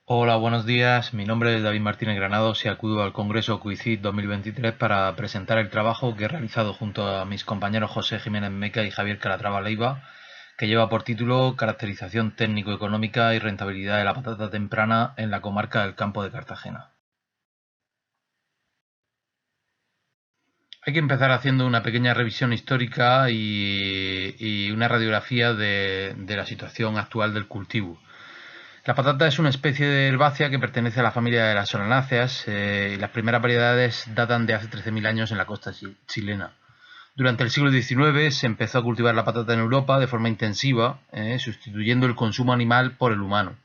Hola, buenos días. Mi nombre es David Martínez Granados y acudo al Congreso CUICID 2023 para presentar el trabajo que he realizado junto a mis compañeros José Jiménez Meca y Javier Calatrava Leiva, que lleva por título Caracterización técnico-económica y rentabilidad de la patata temprana en la comarca del Campo de Cartagena. Hay que empezar haciendo una pequeña revisión histórica y una radiografía de la situación actual del cultivo. La patata es una especie de herbácea que pertenece a la familia de las solanáceas y las primeras variedades datan de hace 13.000 años en la costa chilena. Durante el siglo XIX se empezó a cultivar la patata en Europa de forma intensiva, sustituyendo el consumo animal por el humano.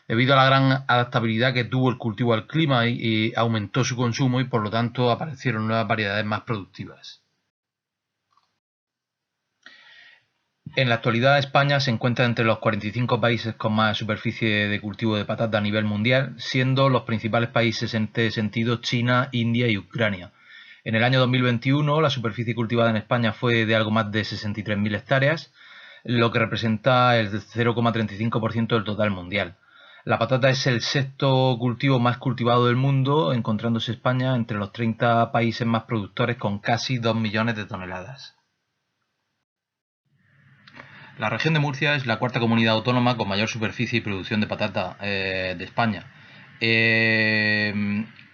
Debido a la gran adaptabilidad que tuvo el cultivo al clima y aumentó su consumo y por lo tanto aparecieron nuevas variedades más productivas. En la actualidad España se encuentra entre los 45 países con más superficie de cultivo de patata a nivel mundial, siendo los principales países en este sentido China, India y Ucrania. En el año 2021 la superficie cultivada en España fue de algo más de 63.000 hectáreas, lo que representa el 0,35% del total mundial. La patata es el sexto cultivo más cultivado del mundo, encontrándose España entre los 30 países más productores con casi 2 millones de toneladas. La región de Murcia es la cuarta comunidad autónoma con mayor superficie y producción de patata de España.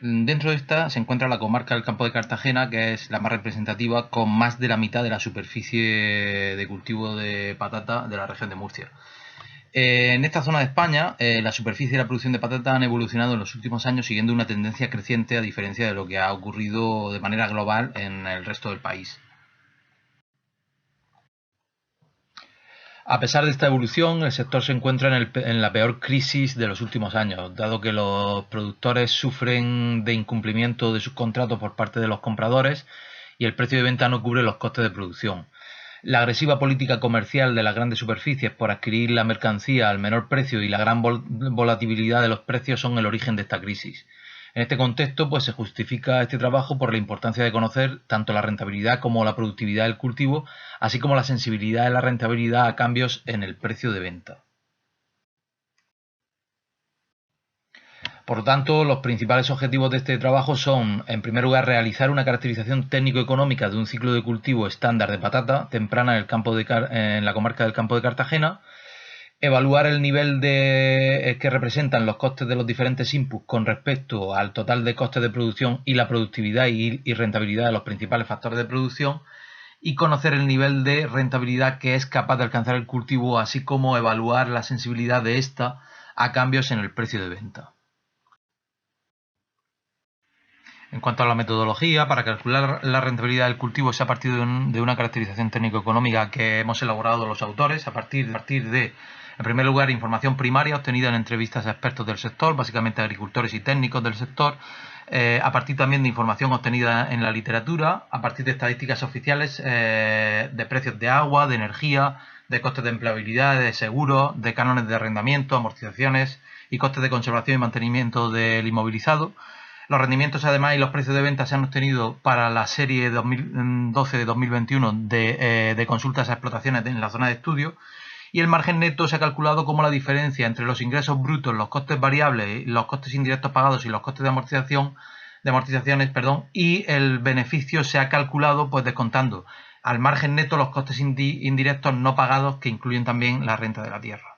Dentro de esta se encuentra la comarca del Campo de Cartagena, que es la más representativa, con más de la mitad de la superficie de cultivo de patata de la región de Murcia. En esta zona de España, la superficie y la producción de patata han evolucionado en los últimos años siguiendo una tendencia creciente, a diferencia de lo que ha ocurrido de manera global en el resto del país. A pesar de esta evolución, el sector se encuentra en la peor crisis de los últimos años, dado que los productores sufren de incumplimiento de sus contratos por parte de los compradores y el precio de venta no cubre los costes de producción. La agresiva política comercial de las grandes superficies por adquirir la mercancía al menor precio y la gran volatilidad de los precios son el origen de esta crisis. En este contexto, pues se justifica este trabajo por la importancia de conocer tanto la rentabilidad como la productividad del cultivo, así como la sensibilidad de la rentabilidad a cambios en el precio de venta. Por lo tanto, los principales objetivos de este trabajo son, en primer lugar, realizar una caracterización técnico-económica de un ciclo de cultivo estándar de patata temprana en la comarca del Campo de Cartagena, evaluar el nivel que representan los costes de los diferentes inputs con respecto al total de costes de producción y la productividad y rentabilidad de los principales factores de producción, y conocer el nivel de rentabilidad que es capaz de alcanzar el cultivo, así como evaluar la sensibilidad de ésta a cambios en el precio de venta. En cuanto a la metodología, para calcular la rentabilidad del cultivo se ha partido de una caracterización técnico-económica que hemos elaborado los autores a partir de, en primer lugar, información primaria obtenida en entrevistas a expertos del sector, básicamente agricultores y técnicos del sector, a partir también de información obtenida en la literatura, a partir de estadísticas oficiales de precios de agua, de energía, de costes de empleabilidad, de seguros, de cánones de arrendamiento, amortizaciones y costes de conservación y mantenimiento del inmovilizado. Los rendimientos, además, y los precios de venta se han obtenido para la serie 2012 de 2021 de consultas a explotaciones en la zona de estudio, y el margen neto se ha calculado como la diferencia entre los ingresos brutos, los costes variables, los costes indirectos pagados y los costes de amortizaciones, y el beneficio se ha calculado pues descontando al margen neto los costes indirectos no pagados, que incluyen también la renta de la tierra.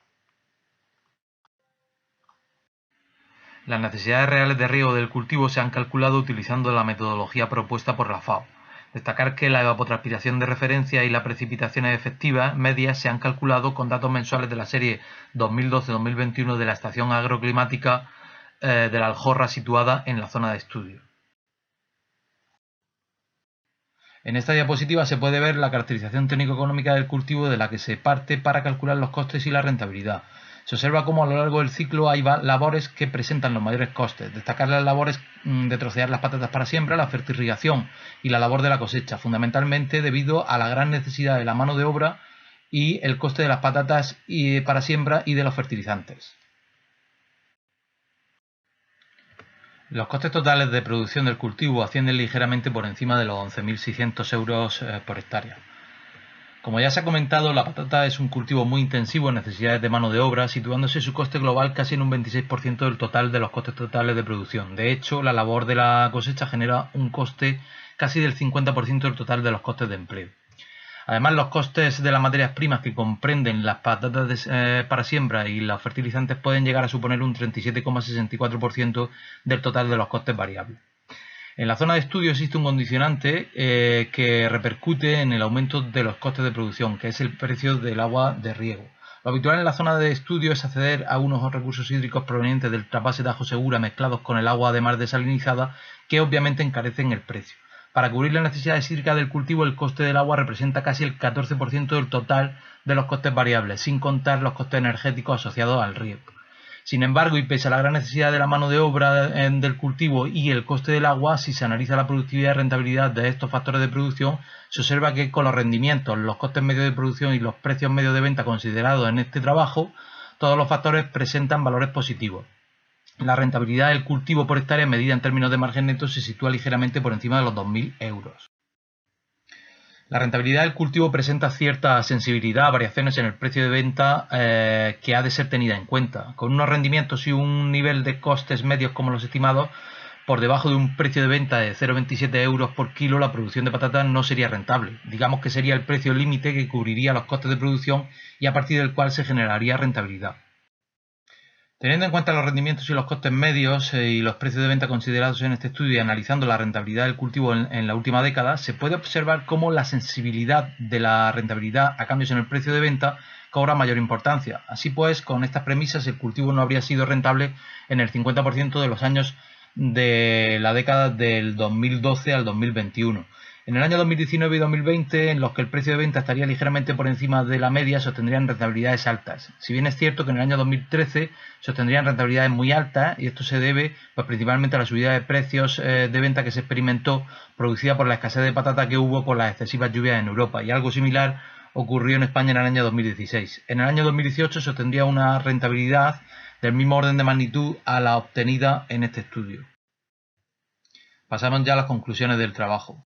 Las necesidades reales de riego del cultivo se han calculado utilizando la metodología propuesta por la FAO. Destacar que la evapotranspiración de referencia y las precipitaciones efectivas medias se han calculado con datos mensuales de la serie 2012-2021 de la estación agroclimática de la Aljorra, situada en la zona de estudio. En esta diapositiva se puede ver la caracterización técnico-económica del cultivo de la que se parte para calcular los costes y la rentabilidad. Se observa cómo a lo largo del ciclo hay labores que presentan los mayores costes. Destacar las labores de trocear las patatas para siembra, la fertirrigación y la labor de la cosecha, fundamentalmente debido a la gran necesidad de la mano de obra y el coste de las patatas para siembra y de los fertilizantes. Los costes totales de producción del cultivo ascienden ligeramente por encima de los 11.600 euros por hectárea. Como ya se ha comentado, la patata es un cultivo muy intensivo en necesidades de mano de obra, situándose su coste global casi en un 26% del total de los costes totales de producción. De hecho, la labor de la cosecha genera un coste casi del 50% del total de los costes de empleo. Además, los costes de las materias primas que comprenden las patatas para siembra y los fertilizantes pueden llegar a suponer un 37,64% del total de los costes variables. En la zona de estudio existe un condicionante que repercute en el aumento de los costes de producción, que es el precio del agua de riego. Lo habitual en la zona de estudio es acceder a unos recursos hídricos provenientes del trasvase Tajo Segura mezclados con el agua de mar desalinizada, que obviamente encarecen el precio. Para cubrir las necesidades hídricas del cultivo, el coste del agua representa casi el 14% del total de los costes variables, sin contar los costes energéticos asociados al riego. Sin embargo, y pese a la gran necesidad de la mano de obra del cultivo y el coste del agua, si se analiza la productividad y rentabilidad de estos factores de producción, se observa que con los rendimientos, los costes medios de producción y los precios medios de venta considerados en este trabajo, todos los factores presentan valores positivos. La rentabilidad del cultivo por hectárea medida en términos de margen neto se sitúa ligeramente por encima de los 2.000 euros. La rentabilidad del cultivo presenta cierta sensibilidad a variaciones en el precio de venta que ha de ser tenida en cuenta. Con unos rendimientos y un nivel de costes medios como los estimados, por debajo de un precio de venta de 0,27 euros por kilo, la producción de patatas no sería rentable. Digamos que sería el precio límite que cubriría los costes de producción y a partir del cual se generaría rentabilidad. Teniendo en cuenta los rendimientos y los costes medios y los precios de venta considerados en este estudio y analizando la rentabilidad del cultivo en la última década, se puede observar cómo la sensibilidad de la rentabilidad a cambios en el precio de venta cobra mayor importancia. Así pues, con estas premisas, el cultivo no habría sido rentable en el 50% de los años de la década del 2012 al 2021. En el año 2019 y 2020, en los que el precio de venta estaría ligeramente por encima de la media, se obtendrían rentabilidades altas. Si bien es cierto que en el año 2013 se obtendrían rentabilidades muy altas, y esto se debe principalmente a la subida de precios de venta que se experimentó, producida por la escasez de patata que hubo por las excesivas lluvias en Europa, y algo similar ocurrió en España en el año 2016. En el año 2018 se obtendría una rentabilidad del mismo orden de magnitud a la obtenida en este estudio. Pasamos ya a las conclusiones del trabajo.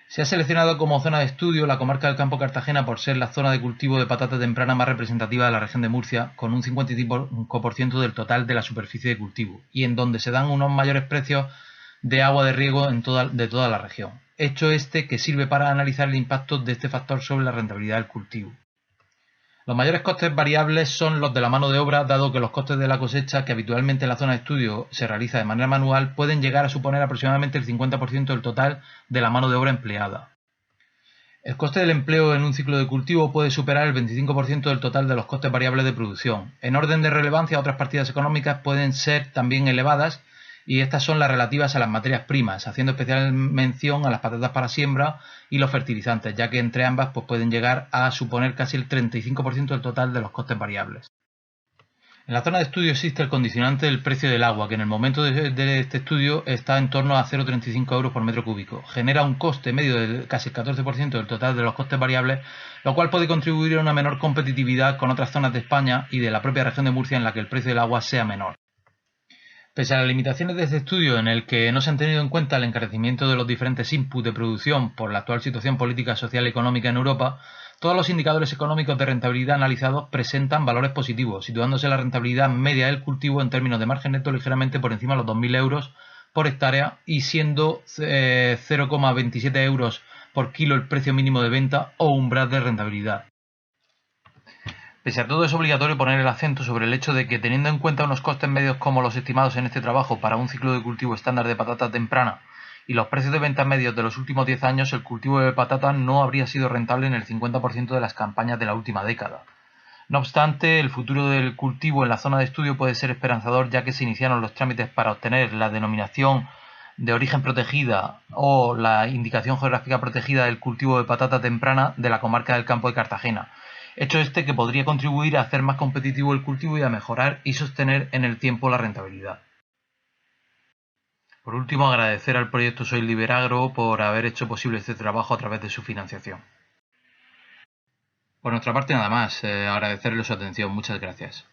Se ha seleccionado como zona de estudio la comarca del Campo Cartagena por ser la zona de cultivo de patata temprana más representativa de la región de Murcia, con un 55% del total de la superficie de cultivo, y en donde se dan unos mayores precios de agua de riego de toda la región. Hecho este que sirve para analizar el impacto de este factor sobre la rentabilidad del cultivo. Los mayores costes variables son los de la mano de obra, dado que los costes de la cosecha, que habitualmente en la zona de estudio se realiza de manera manual, pueden llegar a suponer aproximadamente el 50% del total de la mano de obra empleada. El coste del empleo en un ciclo de cultivo puede superar el 25% del total de los costes variables de producción. En orden de relevancia, otras partidas económicas pueden ser también elevadas, y estas son las relativas a las materias primas, haciendo especial mención a las patatas para siembra y los fertilizantes, ya que entre ambas pueden llegar a suponer casi el 35% del total de los costes variables. En la zona de estudio existe el condicionante del precio del agua, que en el momento de este estudio está en torno a 0,35 euros por metro cúbico. Genera un coste medio de casi el 14% del total de los costes variables, lo cual puede contribuir a una menor competitividad con otras zonas de España y de la propia región de Murcia en la que el precio del agua sea menor. Pese a las limitaciones de este estudio, en el que no se han tenido en cuenta el encarecimiento de los diferentes inputs de producción por la actual situación política, social y económica en Europa, todos los indicadores económicos de rentabilidad analizados presentan valores positivos, situándose la rentabilidad media del cultivo en términos de margen neto ligeramente por encima de los 2.000 euros por hectárea y siendo 0,27 euros por kilo el precio mínimo de venta o umbral de rentabilidad. Pese a todo, es obligatorio poner el acento sobre el hecho de que, teniendo en cuenta unos costes medios como los estimados en este trabajo para un ciclo de cultivo estándar de patata temprana y los precios de venta medios de los últimos 10 años, el cultivo de patata no habría sido rentable en el 50% de las campañas de la última década. No obstante, el futuro del cultivo en la zona de estudio puede ser esperanzador, ya que se iniciaron los trámites para obtener la denominación de origen protegida o la indicación geográfica protegida del cultivo de patata temprana de la comarca del Campo de Cartagena. Hecho este que podría contribuir a hacer más competitivo el cultivo y a mejorar y sostener en el tiempo la rentabilidad. Por último, agradecer al proyecto Soy Liberagro por haber hecho posible este trabajo a través de su financiación. Por nuestra parte nada más, agradecerle su atención. Muchas gracias.